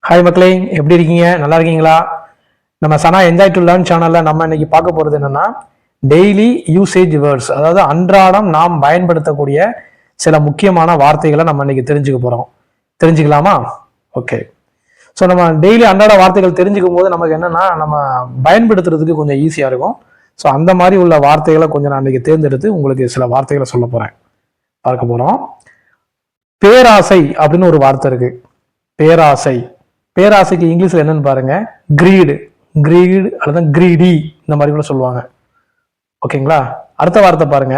Hi மக்களே, எப்படி இருக்கீங்க? நல்லா இருக்கீங்களா? நம்ம சனா என்ஜாய் டு லேர்ன் சேனல்ல நம்ம இன்னைக்கு பார்க்க போறது என்னன்னா டெய்லி யூசேஜ் வேர்ட்ஸ், அதாவது அன்றாடம் நாம் பயன்படுத்தக்கூடிய சில முக்கியமான வார்த்தைகளை நம்ம இன்னைக்கு தெரிஞ்சுக்க போறோம். தெரிஞ்சுக்கலாமா? ஓகே. ஸோ நம்ம டெய்லி அன்றாட வார்த்தைகள் தெரிஞ்சுக்கும் போது நமக்கு என்னன்னா நம்ம பயன்படுத்துறதுக்கு கொஞ்சம் ஈஸியா இருக்கும். ஸோ அந்த மாதிரி உள்ள வார்த்தைகளை கொஞ்சம் நான் இன்னைக்கு தேர்ந்தெடுத்து உங்களுக்கு சில வார்த்தைகளை சொல்ல போறேன், பார்க்க போறோம். பேராசை அப்படின்னு ஒரு வார்த்தை இருக்கு. பேராசை. பேராசைக்கு இங்கிலீஷ்ல என்னன்னு பாருங்க, கிரீடு. கிரீடு அல்லது கிரீடி இந்த மாதிரி கூட சொல்லுவாங்க. ஓகேங்களா? அடுத்த வார்த்தை பாருங்க,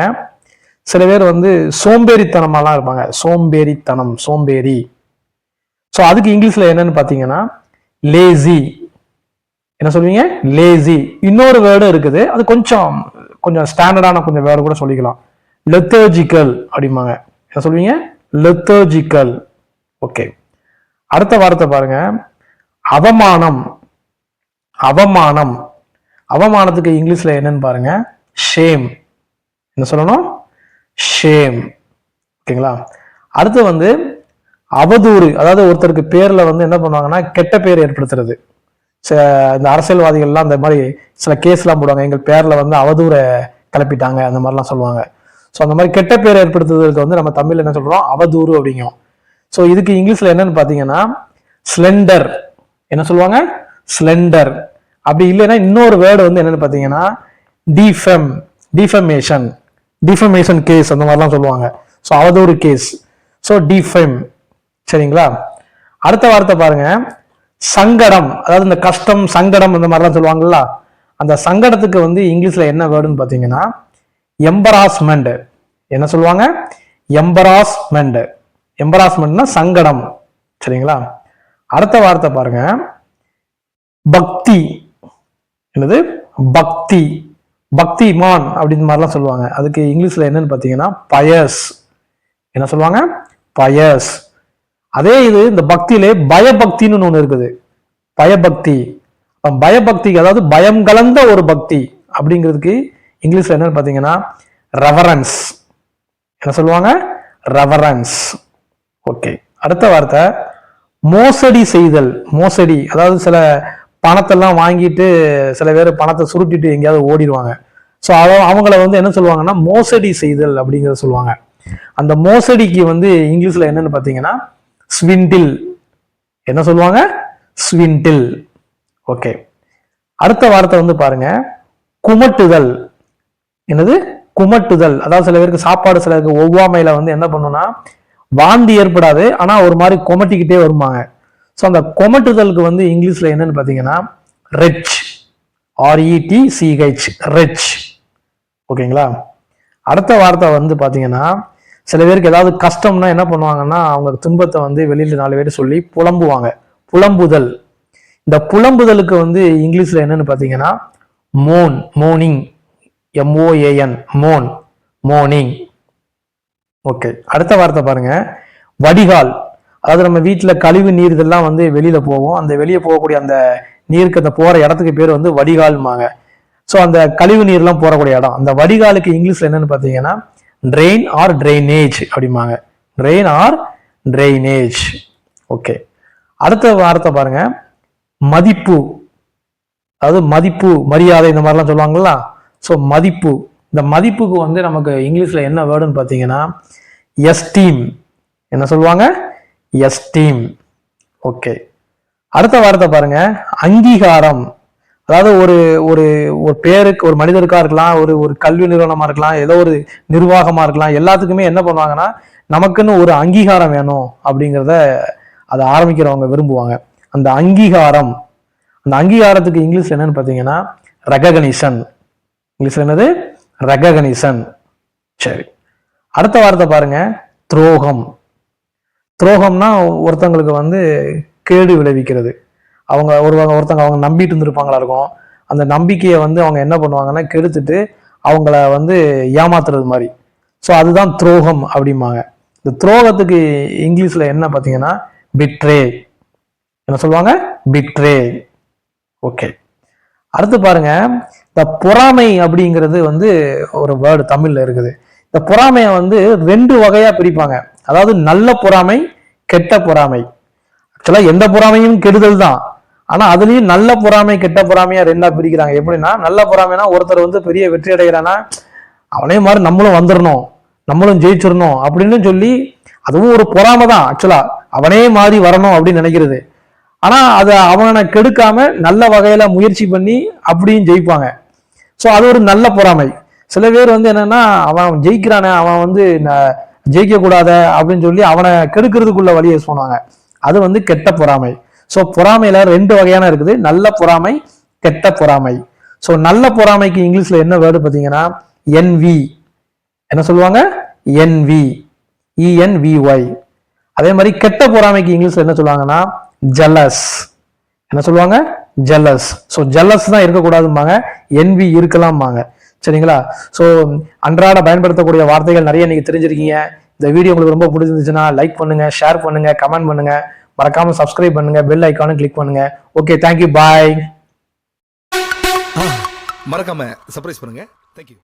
சில பேர் வந்து சோம்பேறித்தனமாலாம் இருப்பாங்க. சோம்பேறித்தனம், சோம்பேறி. ஸோ அதுக்கு இங்கிலீஷ்ல என்னன்னு பாத்தீங்கன்னா லேசி. என்ன சொல்வீங்க? லேசி. இன்னொரு வேர்டு இருக்குது, அது கொஞ்சம் ஸ்டாண்டர்டான கொஞ்சம் வேர்டு கூட சொல்லிக்கலாம். லெத்தர்ஜிக்கல் அப்படிம்பாங்க. என்ன சொல்வீங்க? லெத்தர்ஜிக்கல். ஓகே. அடுத்த வார்த்தை பாருங்க, அவமானம். அவமானம். அவமானத்துக்கு இங்கிலீஷ்ல என்னன்னு பாருங்க, ஷேம். என்ன சொல்லணும்? ஷேம். ஓகேங்களா? அடுத்து வந்து அவதூறு. அதாவது ஒருத்தருக்கு பேர்ல வந்து என்ன பண்ணுவாங்கன்னா கெட்ட பேர் ஏற்படுத்துறது. இந்த அரசியல்வாதிகள்லாம் அந்த மாதிரி சில கேஸ்லாம் போடுவாங்க, எங்கள் பேர்ல வந்து அவதூறை கிளப்பிட்டாங்க அந்த மாதிரிலாம் சொல்லுவாங்க. ஸோ அந்த மாதிரி கெட்ட பேர் ஏற்படுத்துறதுக்கு வந்து நம்ம தமிழ்ல என்ன சொல்றோம்? அவதூறு அப்படிங்கும். ஸோ இதுக்கு இங்கிலீஷ்ல என்னன்னு பாத்தீங்கன்னா ஸ்லெண்டர். என்ன சொல்லுவாங்க? ஸ்லெண்டர். அப்படி இல்லைன்னா இன்னொரு வேர்டு வந்து என்னன்னு பாத்தீங்கன்னா டிஃபெம். டிஃபமேஷன். டிஃபமேஷன் கேஸ் அந்த மாதிரிலாம் சொல்லுவாங்க. ஸோ அவதூறு கேஸ். ஸோ டிஃபெம். சரிங்களா? அடுத்த வார்த்தை பாருங்க, சங்கடம். அதாவது இந்த கஷ்டம், சங்கடம் அந்த மாதிரிலாம் சொல்லுவாங்கல்ல, அந்த சங்கடத்துக்கு வந்து இங்கிலீஷ்ல என்ன வேர்டுன்னு பாத்தீங்கன்னா எம்பராஸ்மெண்ட். என்ன சொல்லுவாங்க? எம்பராஸ்மெண்ட். எம்பராஸ்மெண்ட்னா சங்கடம். சரிங்களா? அடுத்த வார்த்தை பாருங்க, பக்தி. என்னது? பக்தி. பக்திமான் அப்படின்னு மாதிரிலாம் சொல்லுவாங்க. அதுக்கு இங்கிலீஷ்ல என்னன்னு பாத்தீங்கன்னா பயஸ். என்ன சொல்லுவாங்க? பயஸ். அதே இது இந்த பக்தியிலே பயபக்தின்னு ஒண்ணு இருக்குது. பயபக்தி. பயபக்திக்கு அதாவது பயம் கலந்த ஒரு பக்தி அப்படிங்கிறதுக்கு இங்கிலீஷ்ல என்னன்னு பாத்தீங்கன்னா ரெவரன்ஸ். என்ன சொல்லுவாங்க? ரெவரன்ஸ். ஓகே. அடுத்த வார்த்தை மோசடி செய்தல். மோசடி அதாவது சில பணத்தெல்லாம் வாங்கிட்டு சில பேர் பணத்தை சுருட்டிட்டு எங்கேயாவது ஓடிடுவாங்க. ஸோ அவங்கள வந்து என்ன சொல்லுவாங்கன்னா மோசடி செய்தல் அப்படிங்கிறத சொல்லுவாங்க. அந்த மோசடிக்கு வந்து இங்கிலீஷ்ல என்னன்னு பாத்தீங்கன்னா ஸ்விண்டில். என்ன சொல்லுவாங்க? ஸ்விண்டில். ஓகே. அடுத்த வார்த்தை வந்து பாருங்க குமட்டுதல். என்னது? குமட்டுதல். அதாவது சில பேருக்கு சாப்பாடு சில பேருக்கு ஒவ்வாமையில வந்து என்ன பண்ணுன்னா வாந்தி ஏற்படாது, ஆனா ஒரு மாதிரி கொமட்டிக்கிட்டே வருவாங்க. ஸோ அந்த கொமட்டுதலுக்கு வந்து இங்கிலீஷ்ல என்னன்னு பாத்தீங்கன்னா ரெச். RETCH. ரெச். ஓகேங்களா? அடுத்த வார்த்தை வந்து பாத்தீங்கன்னா சில பேருக்கு ஏதாவது கஷ்டம்னா என்ன பண்ணுவாங்கன்னா அவங்க துன்பத்தை வந்து வெளியில 4 பேர் சொல்லி புலம்புவாங்க. புலம்புதல். இந்த புலம்புதலுக்கு வந்து இங்கிலீஷ்ல என்னன்னு பாத்தீங்கன்னா மோன். மோர்னிங். MOAN. மோன். மோர்னிங். ஓகே. அடுத்த வார்த்தை பாருங்க வடிகால். அதாவது நம்ம வீட்டுல கழிவு நீர் இதெல்லாம் வந்து வெளியில போகும். அந்த வெளியே போகக்கூடிய அந்த நீருக்கு அந்த போற இடத்துக்கு பேர் வந்து வடிகால்மாங்க. ஸோ அந்த கழிவு நீர்லாம் போறக்கூடிய இடம். அந்த வடிகாலுக்கு இங்கிலீஷ்ல என்னன்னு பாத்தீங்கன்னா ட்ரெயின் ஆர் ட்ரைனேஜ் அப்படிம்பாங்க. Drain or drainage. ஓகே. அடுத்த வார்த்தை பாருங்க மதிப்பு. அதாவது மதிப்பு, மரியாதை இந்த மாதிரிலாம் சொல்லுவாங்களா. ஸோ மதிப்பு. இந்த மதிப்புக்கு வந்து நமக்கு இங்கிலீஷ்ல என்ன வேர்டுன்னு பாத்தீங்கன்னா எஸ்டீம். என்ன சொல்லுவாங்க? எஸ்டீம். ஓகே. அடுத்த வார்த்தை பாருங்க அங்கீகாரம். அதாவது ஒரு ஒரு ஒரு பேருக்கு, ஒரு மனிதருக்கா இருக்கலாம், ஒரு கல்வி நிறுவனமா இருக்கலாம், ஏதோ ஒரு நிர்வாகமா இருக்கலாம், எல்லாத்துக்குமே என்ன பண்ணுவாங்கன்னா நமக்குன்னு ஒரு அங்கீகாரம் வேணும் அப்படிங்கிறத அதை ஆரம்பிக்கிறவங்க விரும்புவாங்க. அந்த அங்கீகாரம். அந்த அங்கீகாரத்துக்கு இங்கிலீஷ்ல என்னன்னு பாத்தீங்கன்னா ரெகக்னிஷன். இங்கிலீஷ்ல என்னது? ரெகக்னிஷன். சரி. அடுத்த வார்த்தை பாருங்க துரோகம். துரோகம்னா ஒருத்தங்களுக்கு வந்து கேடு விளைவிக்கிறது. ஒருத்தங்க அவங்க நம்பிட்டு இருந்திருப்பாங்களா இருக்கும். அந்த நம்பிக்கையை வந்து அவங்க என்ன பண்ணுவாங்கன்னா கெடுத்துட்டு அவங்கள வந்து ஏமாத்துறது மாதிரி. ஸோ அதுதான் துரோகம் அப்படிம்பாங்க. இந்த துரோகத்துக்கு இங்கிலீஷ்ல என்ன பாத்தீங்கன்னா பிட்ரே. என்ன சொல்லுவாங்க? பிட்ரே. ஓகே. அடுத்து பாருங்க இந்த பொறாமை அப்படிங்கிறது வந்து ஒரு வேர்டு தமிழ்ல இருக்குது. இந்த பொறாமையை வந்து 2 வகையா பிரிப்பாங்க. அதாவது நல்ல பொறாமை, கெட்ட பொறாமை. ஆக்சுவலா எந்த பொறாமையும் கெடுதல் தான். ஆனா அதுலயும் நல்ல பொறாமை கெட்ட பொறாமையா ரெண்டா பிரிக்கிறாங்க. எப்படின்னா, நல்ல பொறாமைனா ஒருத்தர் வந்து பெரிய வெற்றி அடைகிறானா அவனே மாதிரி நம்மளும் வந்துடணும், நம்மளும் ஜெயிச்சிடணும் அப்படின்னு சொல்லி, அதுவும் ஒரு பொறாமை தான் ஆக்சுவலா, அவனே மாதிரி வரணும் அப்படின்னு நினைக்கிறது. ஆனா அதை அவனை கெடுக்காம நல்ல வகையில முயற்சி பண்ணி அப்படியும் ஜெயிப்பாங்க. ஸோ அது ஒரு நல்ல பொறாமை. சில பேர் வந்து என்னன்னா, அவன் ஜெயிக்கிறானே, அவன் வந்து ஜெயிக்க கூடாத அப்படின்னு சொல்லி அவனை கெடுக்கிறதுக்குள்ள வழியை சொன்னாங்க. அது வந்து கெட்ட பொறாமை. ஸோ பொறாமையில ரெண்டு வகையான இருக்குது, நல்ல பொறாமை, கெட்ட பொறாமை. ஸோ நல்ல பொறாமைக்கு இங்கிலீஷ்ல என்ன வேர்டு பார்த்தீங்கன்னா envy. என்ன சொல்லுவாங்க? envy, ENVY. அதே மாதிரி கெட்ட பொறாமைக்கு இங்கிலீஷ்ல என்ன சொல்லுவாங்கன்னா jealous. என்ன சொல்லுவாங்க? jealous. ஸோ jealous தான் இருக்கக்கூடாதும்பாங்க, envy இருக்கலாம்பாங்க. சரிங்களா? ஸோ அன்றாட பயன்படுத்தக்கூடிய வார்த்தைகள் நிறைய நீங்க தெரிஞ்சிருக்கீங்க. இந்த வீடியோ உங்களுக்கு ரொம்ப பிடிச்சிருந்துச்சுன்னா லைக் பண்ணுங்க, ஷேர் பண்ணுங்க, கமெண்ட் பண்ணுங்க, மறக்காம சப்ஸ்கிரைப் பண்ணுங்க, பெல் ஐக்கானும் கிளிக் பண்ணுங்க. ஓகே, தேங்க்யூ, பாய். மறக்காம சர்ப்ரைஸ் பண்ணுங்க. தேங்க்யூ.